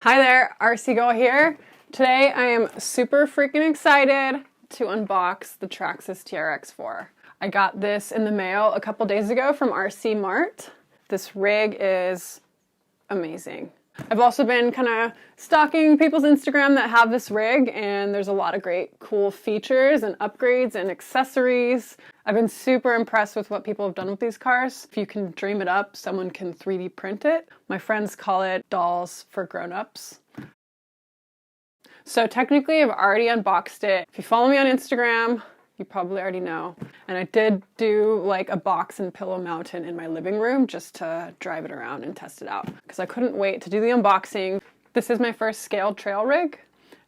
Hi there, RC Girl here. Today I am super freaking excited to unbox the Traxxas TRX4. I got this in the mail a couple days ago from RC Mart. This rig is amazing. I've also been kind of stalking people's Instagram that have this rig, and there's a lot of great cool features and upgrades and accessories. I've been super impressed with what people have done with these cars. If you can dream it up, someone can 3D print it. My friends call it dolls for grown-ups. So technically I've already unboxed it. If you follow me on Instagram, you probably already know. And I did do like a box and pillow mountain in my living room just to drive it around and test it out because I couldn't wait to do the unboxing. This is my first scaled trail rig,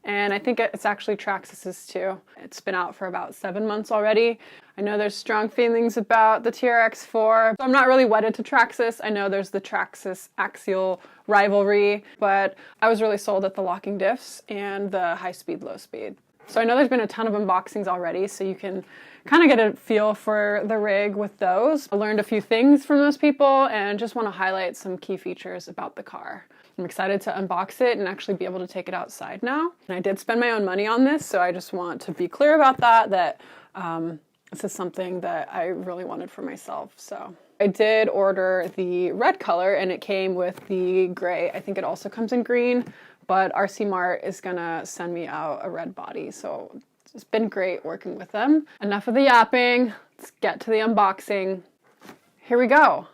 and I think it's actually Traxxas's too. It's been out for about 7 months already. I know there's strong feelings about the TRX4. I'm not really wedded to Traxxas. I know there's the Traxxas axial rivalry, but I was really sold at the locking diffs and the high speed, low speed. So I know there's been a ton of unboxings already, so you can kind of get a feel for the rig with those. I learned a few things from those people and just want to highlight some key features about the car. I'm excited to unbox it and actually be able to take it outside now. And I did spend my own money on this, so I just want to be clear about that this is something that I really wanted for myself. So I did order the red color and it came with the gray. I think it also comes in green, but RC Mart is gonna send me out a red body. So it's been great working with them. Enough of the yapping, let's get to the unboxing. Here we go.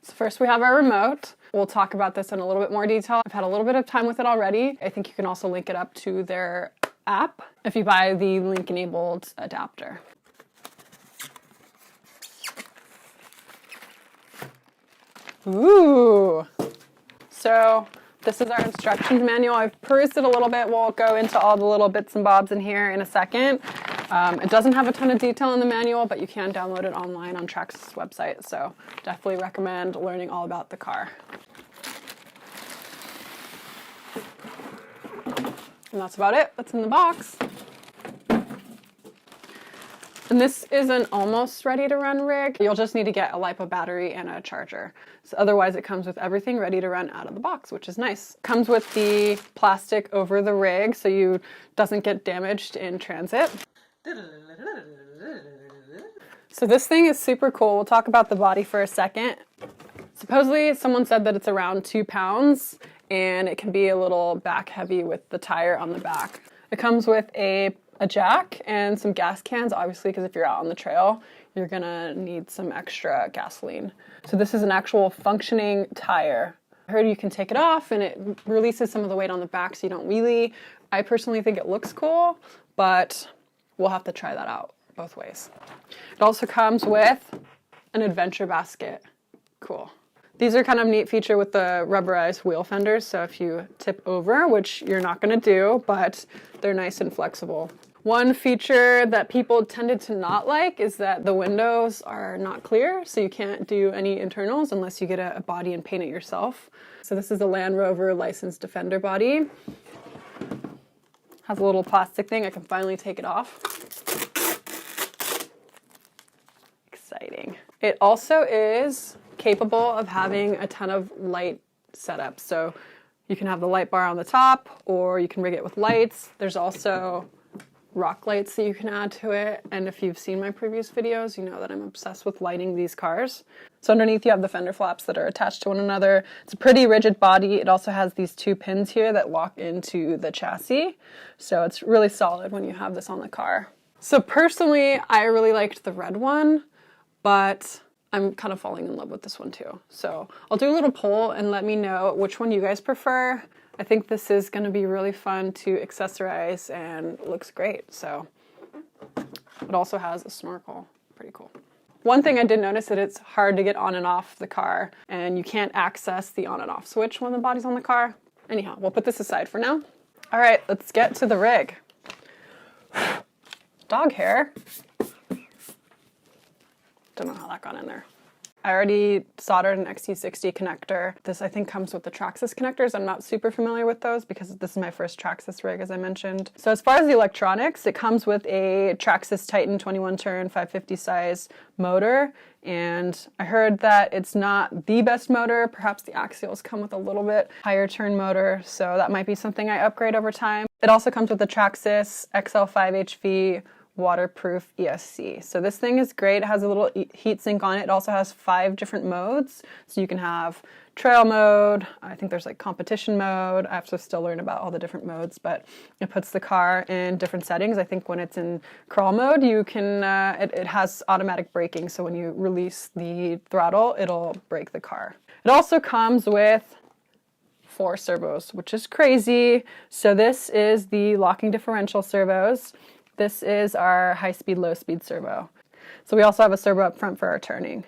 So first we have our remote. We'll talk about this in a little bit more detail. I've had a little bit of time with it already. I think you can also link it up to their app if you buy the link-enabled adapter. Ooh! So this is our instructions manual. I've perused it a little bit. We'll go into all the little bits and bobs in here in a second. It doesn't have a ton of detail in the manual, but you can download it online on Traxxas' website, so definitely recommend learning all about the car. And that's about it. That's in the box. And this is an almost ready to run rig. You'll just need to get a LiPo battery and a charger. So otherwise it comes with everything ready to run out of the box, which is nice. Comes with the plastic over the rig so you doesn't get damaged in transit. So this thing is super cool. We'll talk about the body for a second. Supposedly someone said that it's around 2 pounds and it can be a little back heavy with the tire on the back. It comes with a jack and some gas cans, obviously, because if you're out on the trail, you're gonna need some extra gasoline. So this is an actual functioning tire. I heard you can take it off and it releases some of the weight on the back so you don't wheelie. I personally think it looks cool, but we'll have to try that out both ways. It also comes with an adventure basket. Cool. These are kind of a neat feature with the rubberized wheel fenders, so if you tip over, which you're not going to do, but they're nice and flexible. One feature that people tended to not like is that the windows are not clear, so you can't do any internals unless you get a body and paint it yourself. So this is the Land Rover Licensed Defender body. Has a little plastic thing. I can finally take it off. Exciting. It also is capable of having a ton of light setups. So you can have the light bar on the top, or you can rig it with lights. There's also rock lights that you can add to it. And if you've seen my previous videos, you know that I'm obsessed with lighting these cars. So underneath you have the fender flaps that are attached to one another. It's a pretty rigid body. It also has these 2 pins here that lock into the chassis. So it's really solid when you have this on the car. So personally, I really liked the red one, but I'm kind of falling in love with this one too. So I'll do a little poll and let me know which one you guys prefer. I think this is going to be really fun to accessorize and looks great. So it also has a snorkel. Pretty cool. One thing I did notice that it's hard to get on and off the car, and you can't access the on and off switch when the body's on the car. Anyhow, we'll put this aside for now. All right, let's get to the rig. Dog hair. Don't know how that got in there. I already soldered an XT60 connector. This I think comes with the Traxxas connectors. I'm not super familiar with those because this is my first Traxxas rig, as I mentioned. So as far as the electronics, it comes with a Traxxas Titan 21 turn 550 size motor. And I heard that it's not the best motor. Perhaps the axials come with a little bit higher turn motor, so that might be something I upgrade over time. It also comes with the Traxxas XL5HV waterproof ESC. So this thing is great. It has a little heat sink on it. It also has 5 different modes. So you can have trail mode. I think there's like competition mode. I have to still learn about all the different modes, but it puts the car in different settings. I think when it's in crawl mode, you can, it has automatic braking. So when you release the throttle, it'll brake the car. It also comes with 4 servos, which is crazy. So this is the locking differential servos. This is our high-speed, low-speed servo. So we also have a servo up front for our turning.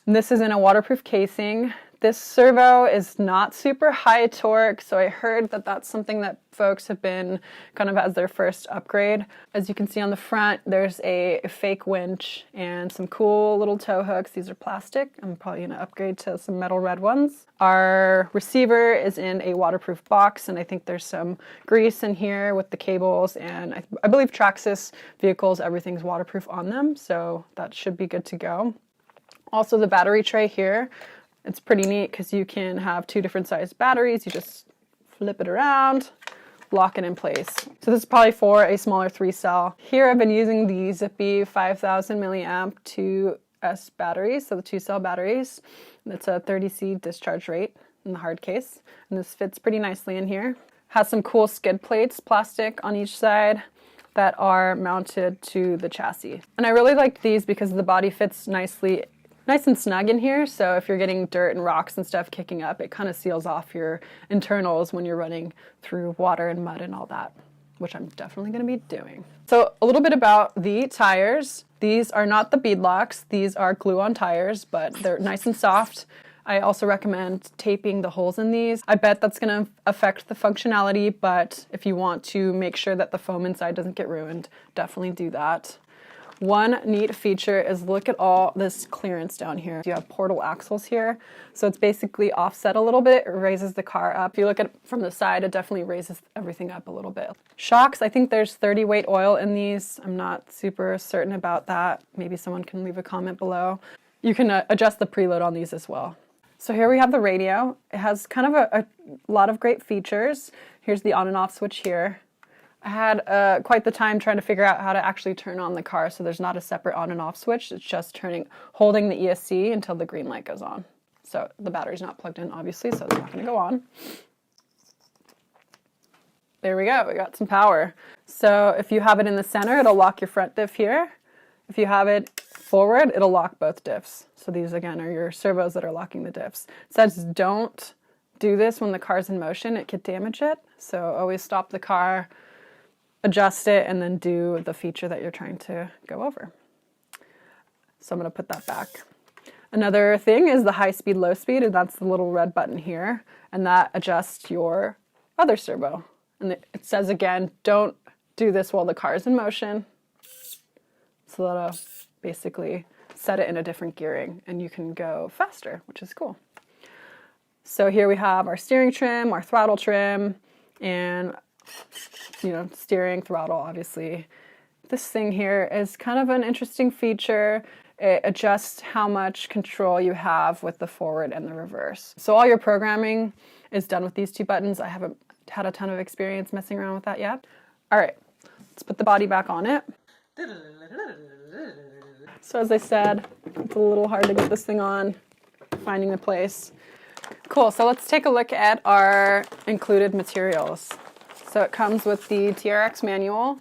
And this is in a waterproof casing. This servo is not super high torque, so I heard that that's something that folks have been kind of as their first upgrade. As you can see on the front, there's a fake winch and some cool little tow hooks. These are plastic. I'm probably going to upgrade to some metal red ones. Our receiver is in a waterproof box, and I think there's some grease in here with the cables, and I believe Traxxas vehicles, everything's waterproof on them, so that should be good to go. Also, the battery tray here, it's pretty neat because you can have 2 different sized batteries. You just flip it around, lock it in place. So this is probably for a smaller 3-cell. Here I've been using the Zippy 5000 milliamp 2S batteries, so the 2-cell batteries. That's a 30C discharge rate in the hard case. And this fits pretty nicely in here. Has some cool skid plates, plastic on each side, that are mounted to the chassis. And I really like these because the body fits nice and snug in here, so if you're getting dirt and rocks and stuff kicking up, it kind of seals off your internals when you're running through water and mud and all that, which I'm definitely going to be doing. So a little bit about the tires. These are not the beadlocks, these are glue-on tires, but they're nice and soft. I also recommend taping the holes in these. I bet that's going to affect the functionality, but if you want to make sure that the foam inside doesn't get ruined, definitely do that. One neat feature is look at all this clearance down here. You have portal axles here, so it's basically offset a little bit. It raises the car up. If you look at it from the side, it definitely raises everything up a little bit. Shocks, I think there's 30 weight oil in these. I'm not super certain about that. Maybe someone can leave a comment below. You can adjust the preload on these as well. So here we have the radio. It has kind of a lot of great features. Here's the on and off switch here. I had quite the time trying to figure out how to actually turn on the car, so there's not a separate on and off switch. It's just holding the ESC until the green light goes on. So the battery's not plugged in, obviously, so it's not going to go on. There we go, we got some power. So if you have it in the center, it'll lock your front diff here. If you have it forward, it'll lock both diffs. So these, again, are your servos that are locking the diffs. It says don't do this when the car's in motion. It could damage it. So always stop the car, adjust it, and then do the feature that you're trying to go over. So I'm going to put that back. Another thing is the high speed, low speed, and that's the little red button here, and that adjusts your other servo. And it says again, don't do this while the car is in motion. So that'll basically set it in a different gearing, and you can go faster, which is cool. So here we have our steering trim, our throttle trim, and steering, throttle, obviously. This thing here is kind of an interesting feature. It adjusts how much control you have with the forward and the reverse. So all your programming is done with these 2 buttons. I haven't had a ton of experience messing around with that yet. All right, let's put the body back on it. So as I said, it's a little hard to get this thing on, finding the place. Cool, so let's take a look at our included materials. So it comes with the TRX manual.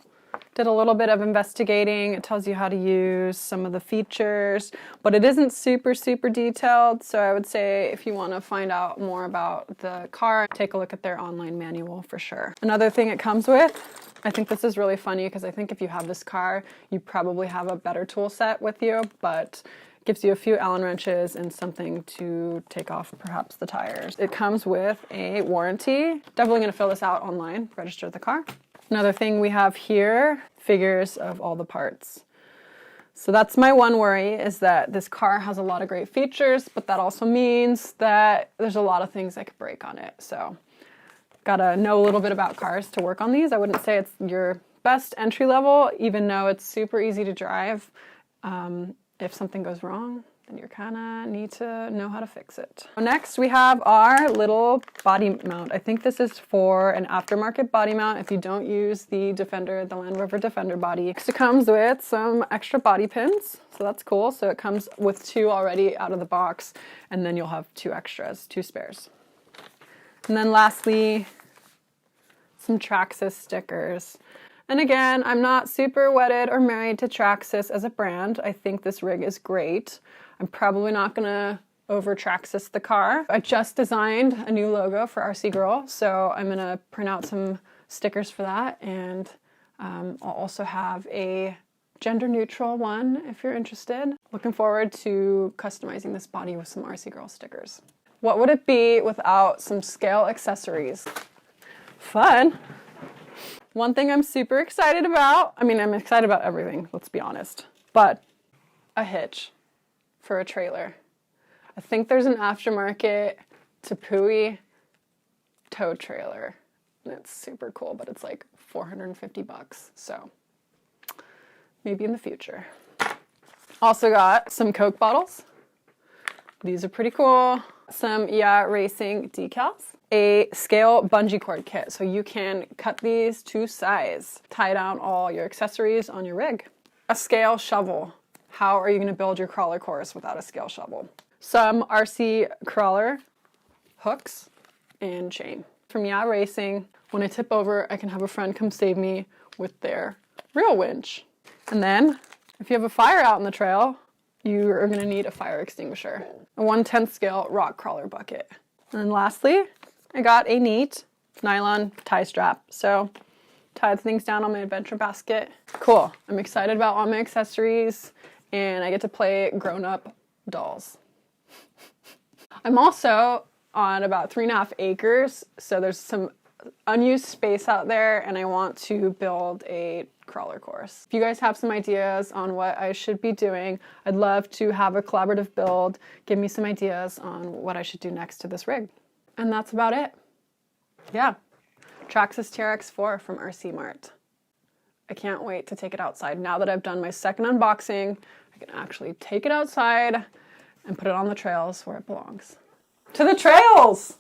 Did a little bit of investigating. It tells you how to use some of the features, but it isn't super detailed. So I would say if you want to find out more about the car, take a look at their online manual for sure. Another thing it comes with, I think this is really funny because I think if you have this car, you probably have a better tool set with you, but gives you a few Allen wrenches and something to take off perhaps the tires. It comes with a warranty. Definitely going to fill this out online, register the car. Another thing we have here, figures of all the parts. So that's my one worry, is that this car has a lot of great features, but that also means that there's a lot of things that could break on it. So gotta know a little bit about cars to work on these. I wouldn't say it's your best entry level, even though it's super easy to drive. If something goes wrong, then you kind of need to know how to fix it. Next, we have our little body mount. I think this is for an aftermarket body mount if you don't use the Defender, the Land Rover Defender body. Next, it comes with some extra body pins, so that's cool. So it comes with 2 already out of the box, and then you'll have 2 extras, 2 spares. And then lastly, some Traxxas stickers. And again, I'm not super wedded or married to Traxxas as a brand. I think this rig is great. I'm probably not gonna over Traxxas the car. I just designed a new logo for RC Girl, so I'm gonna print out some stickers for that, and I'll also have a gender neutral one if you're interested. Looking forward to customizing this body with some RC Girl stickers. What would it be without some scale accessories? Fun. One thing I'm super excited about, I mean, I'm excited about everything, let's be honest, but a hitch for a trailer. I think there's an aftermarket Tepui tow trailer, and it's super cool, but it's like $450, so maybe in the future. Also got some Coke bottles. These are pretty cool. Some Racing decals. A scale bungee cord kit, so you can cut these to size. Tie down all your accessories on your rig. A scale shovel. How are you going to build your crawler course without a scale shovel? Some RC crawler hooks and chain. From Racing, when I tip over, I can have a friend come save me with their real winch. And then, if you have a fire out on the trail, you are going to need a fire extinguisher. A 1/10 scale rock crawler bucket. And then lastly, I got a neat nylon tie strap. So tied things down on my adventure basket. Cool. I'm excited about all my accessories, and I get to play grown-up dolls. I'm also on about 3.5 acres, so there's some unused space out there, and I want to build a crawler course. If you guys have some ideas on what I should be doing, I'd love to have a collaborative build. Give me some ideas on what I should do next to this rig. And that's about it. Yeah, Traxxas TRX4 from RC Mart. I can't wait to take it outside. Now that I've done my second unboxing, I can actually take it outside and put it on the trails where it belongs. To the trails!